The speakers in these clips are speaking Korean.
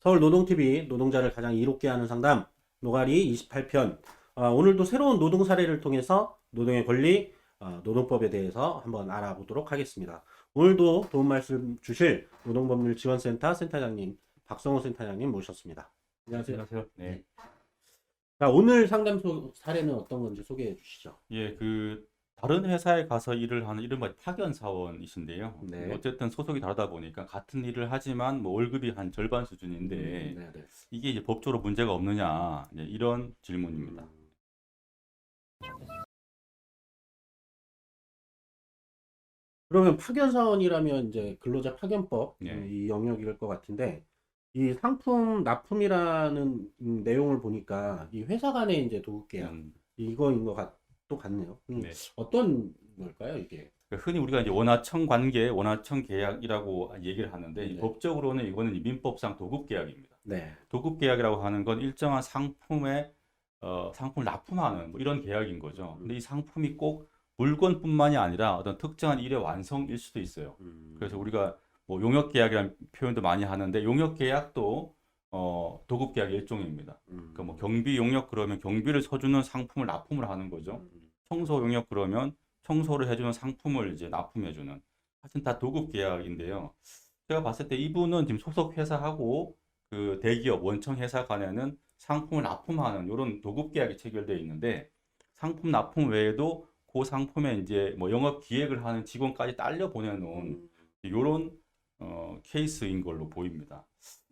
서울노동TV 노동자를 가장 이롭게 하는 상담 노가리 28편. 오늘도 새로운 노동 사례를 통해서 노동의 권리, 노동법에 대해서 한번 알아보도록 하겠습니다. 오늘도 도움 말씀 주실 노동법률지원센터 센터장님 박성호 센터장님 모셨습니다. 안녕하세요. 안녕하세요. 네. 자, 오늘 상담 사례는 어떤 건지 소개해 주시죠. 예, 다른 회사에 가서 일을 하는 이른바 파견 사원이신데요. 네. 어쨌든 소속이 다르다 보니까 같은 일을 하지만 뭐 월급이 한 절반 수준인데 네, 네. 이게 이제 법적으로 문제가 없느냐, 이런 질문입니다. 그러면 파견 사원이라면 이제 근로자 파견법 네. 이 영역일 것 같은데 이 상품 납품이라는 내용을 보니까 이 회사 간의 이제 도급 계약 이거인 것 또 같네요. 네. 어떤 걸까요, 이게? 흔히 우리가 이제 원하청 관계, 원하청 계약이라고 얘기를 하는데 네. 법적으로는 이거는 민법상 도급 계약입니다. 네. 도급 계약이라고 하는 건 일정한 상품을 납품하는 뭐 이런 계약인 거죠. 근데 이 상품이 꼭 물건뿐만이 아니라 어떤 특정한 일의 완성일 수도 있어요. 그래서 우리가 뭐 용역 계약이라는 표현도 많이 하는데 용역 계약도 도급 계약의 일종입니다. 그러니까 뭐 경비 용역 그러면 경비를 서주는 상품을 납품을 하는 거죠. 청소 용역 그러면 청소를 해주는 상품을 이제 납품해주는. 사실 다 도급 계약인데요. 제가 봤을 때 이분은 지금 소속 회사하고 그 대기업 원청 회사 간에는 상품을 납품하는 이런 도급 계약이 체결되어 있는데 상품 납품 외에도 그 상품에 이제 뭐 영업 기획을 하는 직원까지 딸려 보내놓은 이런 케이스인 걸로 보입니다.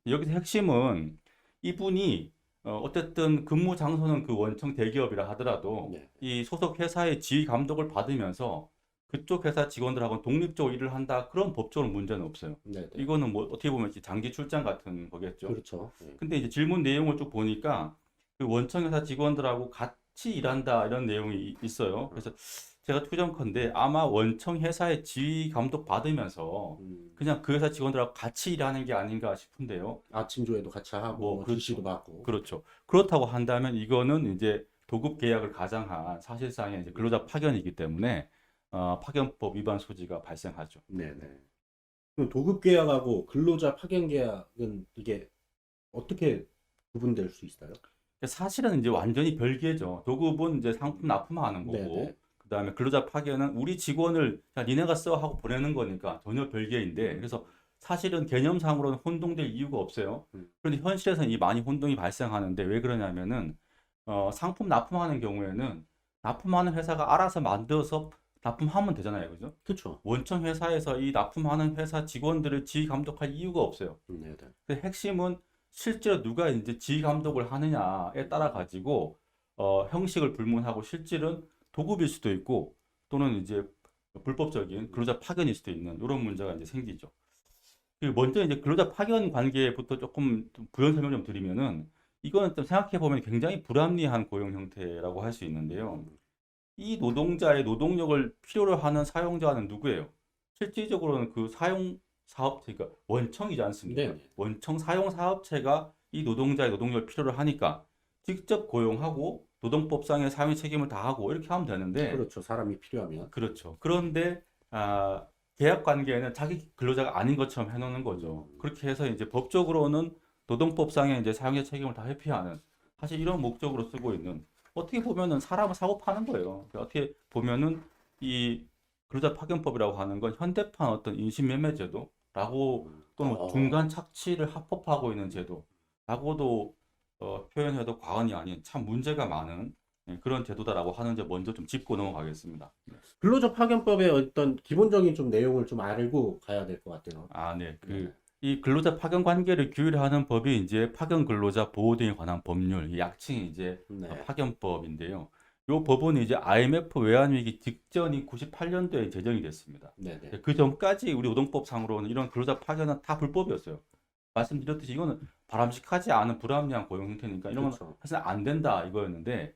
여기서 핵심은 이분이 어쨌든 근무 장소는 그 원청 대기업이라 하더라도 네. 이 소속 회사의 지휘 감독을 받으면서 그쪽 회사 직원들하고 독립적으로 일을 한다. 그런 법적으로 문제는 없어요. 네, 네. 이거는 뭐 어떻게 보면 장기 출장 같은 거겠죠. 그렇죠. 네. 근데 이제 질문 내용을 쭉 보니까 그 원청 회사 직원들하고 같이 일한다 이런 내용이 있어요. 그래서 제가 추정컨대 아마 원청 회사의 지휘 감독 받으면서 그냥 그 회사 직원들하고 같이 일하는 게 아닌가 싶은데요. 아침 조회도 같이 하고 뭐 지시도 받고. 그렇죠. 그렇다고 한다면 이거는 이제 도급 계약을 가장한 사실상의 이제 근로자 파견이기 때문에 파견법 위반 소지가 발생하죠. 네, 네. 그럼 도급 계약하고 근로자 파견 계약은 이게 어떻게 구분될 수 있어요? 사실은 이제 완전히 별개죠. 도급은 이제 상품 납품하는 거고, 네네. 그다음에 근로자 파견은 우리 직원을 자 니네가 써 하고 보내는 거니까 전혀 별개인데, 그래서 사실은 개념상으로는 혼동될 이유가 없어요. 그런데 현실에서는 이 많이 혼동이 발생하는데 왜 그러냐면은 상품 납품하는 경우에는 납품하는 회사가 알아서 만들어서 납품하면 되잖아요, 그죠? 그렇죠. 원청 회사에서 이 납품하는 회사 직원들을 지휘 감독할 이유가 없어요. 네네. 그 핵심은 실제로 누가 이제 지휘 감독을 하느냐에 따라 가지고 형식을 불문하고 실질은 도급일 수도 있고 또는 이제 불법적인 근로자 파견일 수도 있는 이런 문제가 이제 생기죠. 먼저 이제 근로자 파견 관계부터 조금 부연 설명 좀 드리면은 이거는 좀 생각해 보면 굉장히 불합리한 고용 형태라고 할 수 있는데요. 이 노동자의 노동력을 필요로 하는 사용자는 누구예요? 실질적으로는 그 사용 사업체, 그러니까 원청이지 않습니까? 네네. 원청 사용 사업체가 이 노동자의 노동력을 필요로 하니까 직접 고용하고 노동법상의 사용 책임을 다하고 이렇게 하면 되는데 그렇죠. 사람이 필요하면. 그렇죠. 그런데 계약 관계에는 자기 근로자가 아닌 것처럼 해놓는 거죠. 그렇게 해서 이제 법적으로는 노동법상의 이제 사용자 책임을 다 회피하는 사실 이런 목적으로 쓰고 있는 어떻게 보면은 사람을 사고 파는 거예요. 어떻게 보면은 이 근로자 파견법이라고 하는 건 현대판 어떤 인신매매제도라고 또는 뭐 중간 착취를 합법화하고 있는 제도라고도 표현해도 과언이 아닌 참 문제가 많은 그런 제도다라고 하는 점 먼저 좀 짚고 넘어가겠습니다. 근로자 파견법의 어떤 기본적인 좀 내용을 좀 알고 가야 될 것 같아요. 네. 네. 이 근로자 파견 관계를 규율하는 법이 이제 파견 근로자 보호 등에 관한 법률, 이 약칭이 이제 네. 파견법인데요. 이 법은 이제 IMF 외환위기 직전인 98년도에 제정이 됐습니다. 네네. 그 전까지 우리 노동법상으로는 이런 근로자 파견은 다 불법이었어요. 말씀드렸듯이 이거는 바람직하지 않은 불합리한 고용 형태니까 이런 건 그렇죠. 사실 안 된다 이거였는데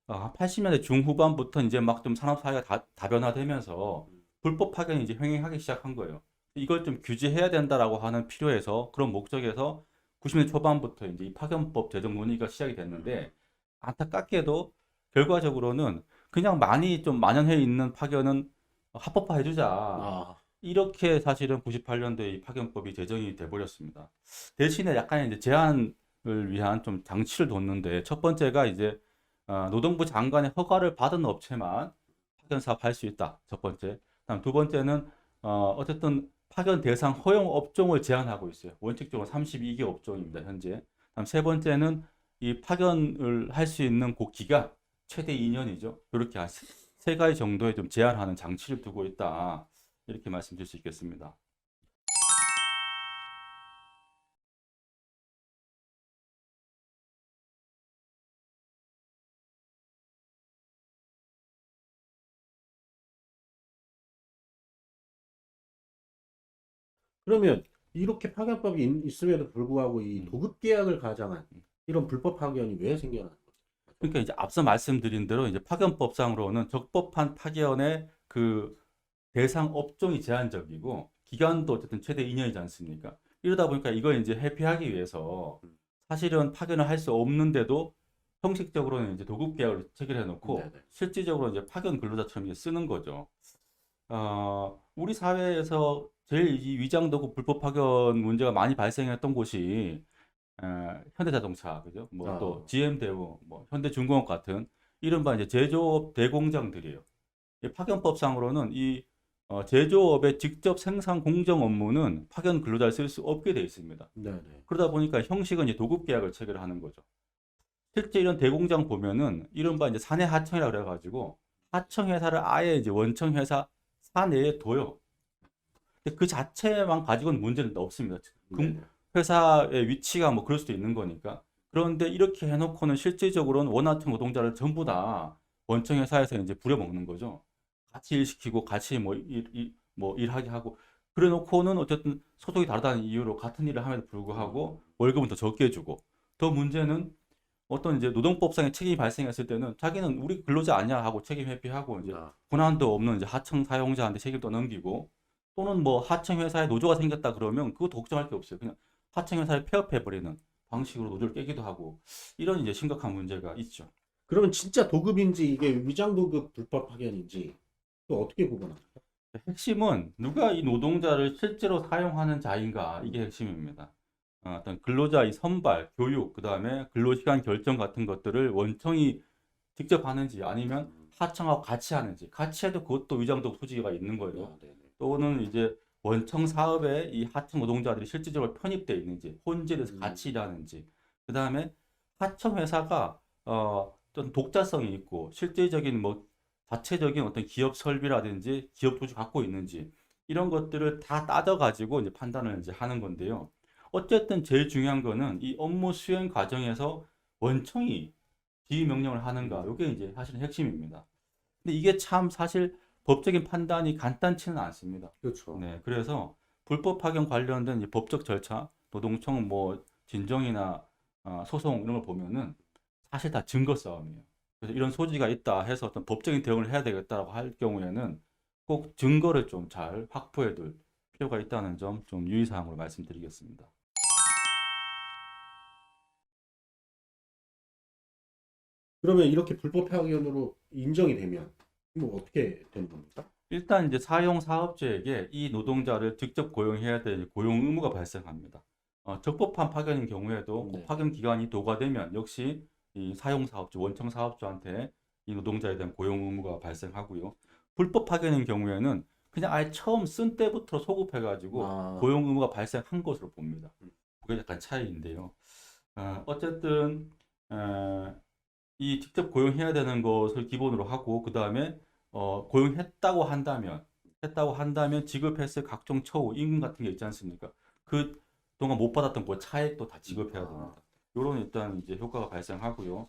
80년대 중후반부터 이제 막 좀 산업 사회가 다변화되면서 불법 파견이 이제 횡행하기 시작한 거예요. 이걸 좀 규제해야 된다라고 하는 필요에서 그런 목적에서 90년대 초반부터 이제 이 파견법 제정 논의가 시작이 됐는데 안타깝게도 결과적으로는 그냥 많이 좀 만연해 있는 파견은 합법화 해주자. 이렇게 사실은 98년도에 이 파견법이 제정이 돼 버렸습니다. 대신에 약간의 이제 제한을 위한 좀 장치를 뒀는데 첫 번째가 이제 노동부 장관의 허가를 받은 업체만 파견 사업할 수 있다. 첫 번째. 다음 두 번째는 어쨌든 파견 대상 허용 업종을 제한하고 있어요. 원칙적으로 32개 업종입니다, 현재. 다음 세 번째는 이 파견을 할 수 있는 그 기간 최대 2년이죠. 이렇게 한 세 가지 정도의 좀 제한하는 장치를 두고 있다. 이렇게 말씀드릴 수 있겠습니다. 그러면 이렇게 파견법이 있음에도 불구하고 이 음. 도급 계약을 가장한 이런 불법 파견이 왜 생겨나는 거죠? 그러니까 이제 앞서 말씀드린 대로 이제 파견법상으로는 적법한 파견의 그 대상 업종이 제한적이고 기간도 어쨌든 최대 2년이지 않습니까? 이러다 보니까 이걸 이제 회피하기 위해서 사실은 파견을 할 수 없는데도 형식적으로는 이제 도급 계약을 체결해 놓고 네네. 실질적으로 이제 파견 근로자처럼 이제 쓰는 거죠. 우리 사회에서 제일 이 위장도구 불법 파견 문제가 많이 발생했던 곳이 현대자동차, 그죠? 뭐 또 아, GM대우, 뭐 현대중공업 같은 이른바 이제 제조업 대공장들이에요. 이 파견법상으로는 이 제조업의 직접 생산 공정 업무는 파견 근로자를 쓸 수 없게 돼 있습니다. 네네. 그러다 보니까 형식은 이제 도급 계약을 체결하는 거죠. 실제 이런 대공장 보면은 이른바 이제 사내 하청이라 그래가지고 하청 회사를 아예 이제 원청 회사 사내에 둬요. 근데 그 자체만 가지고는 문제는 없습니다. 네네. 회사의 위치가 뭐 그럴 수도 있는 거니까. 그런데 이렇게 해놓고는 실질적으로는 원하청 노동자를 전부 다 원청 회사에서 이제 부려먹는 거죠. 같이 일시키고 같이 뭐 일하게 하고 그래 놓고는 어쨌든 소속이 다르다는 이유로 같은 일을 함에도 불구하고 월급은 더 적게 주고 더 문제는 어떤 이제 노동법상의 책임이 발생했을 때는 자기는 우리 근로자 아니야 하고 책임 회피하고 이제 아, 고난도 없는 이제 하청 사용자한테 책임 떠넘기고 또는 뭐 하청 회사에 노조가 생겼다 그러면 그것도 걱정할 게 없어요. 그냥 하청 회사에 폐업해 버리는 방식으로 노조를 깨기도 하고 이런 이제 심각한 문제가 있죠. 그러면 진짜 도급인지 이게 위장 도급 불법 파견인지 또 어떻게 구분합니까? 핵심은 누가 이 노동자를 실제로 사용하는 자인가 이게 핵심입니다. 어떤 근로자 이 선발, 교육, 그다음에 근로시간 결정 같은 것들을 원청이 직접 하는지 아니면 하청하고 같이 하는지 같이 해도 그것도 위장적 소지가 있는 거예요. 아, 네네. 또는 이제 원청 사업에 이 하청 노동자들이 실질적으로 편입되어 있는지 혼재돼서 음, 같이 일하는지 그다음에 하청 회사가 어떤 독자성이 있고 실질적인 뭐 자체적인 어떤 기업 설비라든지 기업 도주 갖고 있는지 이런 것들을 다 따져가지고 이제 판단을 이제 하는 건데요. 어쨌든 제일 중요한 거는 이 업무 수행 과정에서 원청이 지휘 명령을 하는가, 이게 이제 사실은 핵심입니다. 근데 이게 참 사실 법적인 판단이 간단치는 않습니다. 그렇죠. 네, 그래서 불법 파견 관련된 이 법적 절차, 노동청 뭐 진정이나 소송 이런 걸 보면은 사실 다 증거 싸움이에요. 그래서 이런 소지가 있다 해서 어떤 법적인 대응을 해야 되겠다라고 할 경우에는 꼭 증거를 좀 잘 확보해 둘 필요가 있다는 점 좀 유의사항으로 말씀드리겠습니다. 그러면 이렇게 불법 파견으로 인정이 되면 뭐 어떻게 되는 겁니까? 일단 이제 사용 사업주에게 이 노동자를 직접 고용해야 될 고용 의무가 발생합니다. 적법한 파견인 경우에도 그 네. 파견 기간이 도과되면 역시 이 사용 사업주, 원청 사업주한테 이 노동자에 대한 고용 의무가 발생하고요. 불법 파견인 경우에는 그냥 아예 처음 쓴 때부터 소급해가지고 아, 고용 의무가 발생한 것으로 봅니다. 음, 그게 약간 차이인데요. 어쨌든 이 직접 고용해야 되는 것을 기본으로 하고 그 다음에 고용했다고 한다면 지급했을 각종 처우, 임금 같은 게 있지 않습니까? 그 동안 못 받았던 그 차액도 다 지급해야 아, 됩니다. 요런 일단 이제 효과가 발생하고요.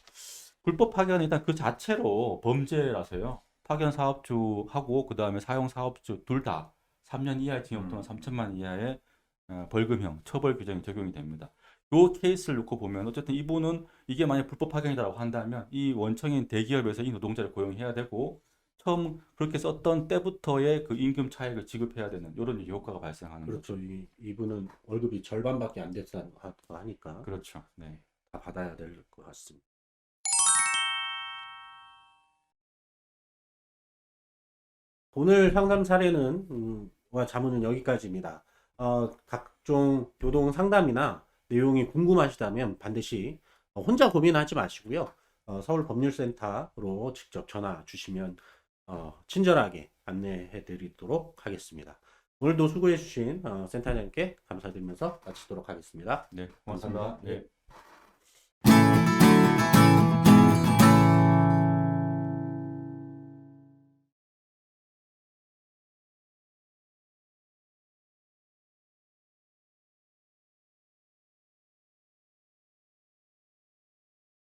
불법 파견은 일단 그 자체로 범죄라서요. 파견 사업주하고 그 다음에 사용 사업주 둘 다 3년 이하의 징역 또는 3천만 이하의 벌금형 처벌 규정이 적용이 됩니다. 요 케이스를 놓고 보면 어쨌든 이분은 이게 만약 불법 파견이라고 한다면 이 원청인 대기업에서 이 노동자를 고용해야 되고 처음 그렇게 썼던 때부터의 그 임금 차익을 지급해야 되는 이런 효과가 발생하는 거죠. 그렇죠. 이분은 월급이 절반밖에 안 됐다고 하니까 그렇죠. 네. 다 받아야 될 것 같습니다. 오늘 상담 사례는 자문은 여기까지입니다. 각종 노동 상담이나 내용이 궁금하시다면 반드시 혼자 고민하지 마시고요. 서울법률센터로 직접 전화 주시면 친절하게 안내해 드리도록 하겠습니다. 오늘도 수고해 주신 센터장님께 감사드리면서 마치도록 하겠습니다. 네, 고맙습니다. 감사합니다. 네.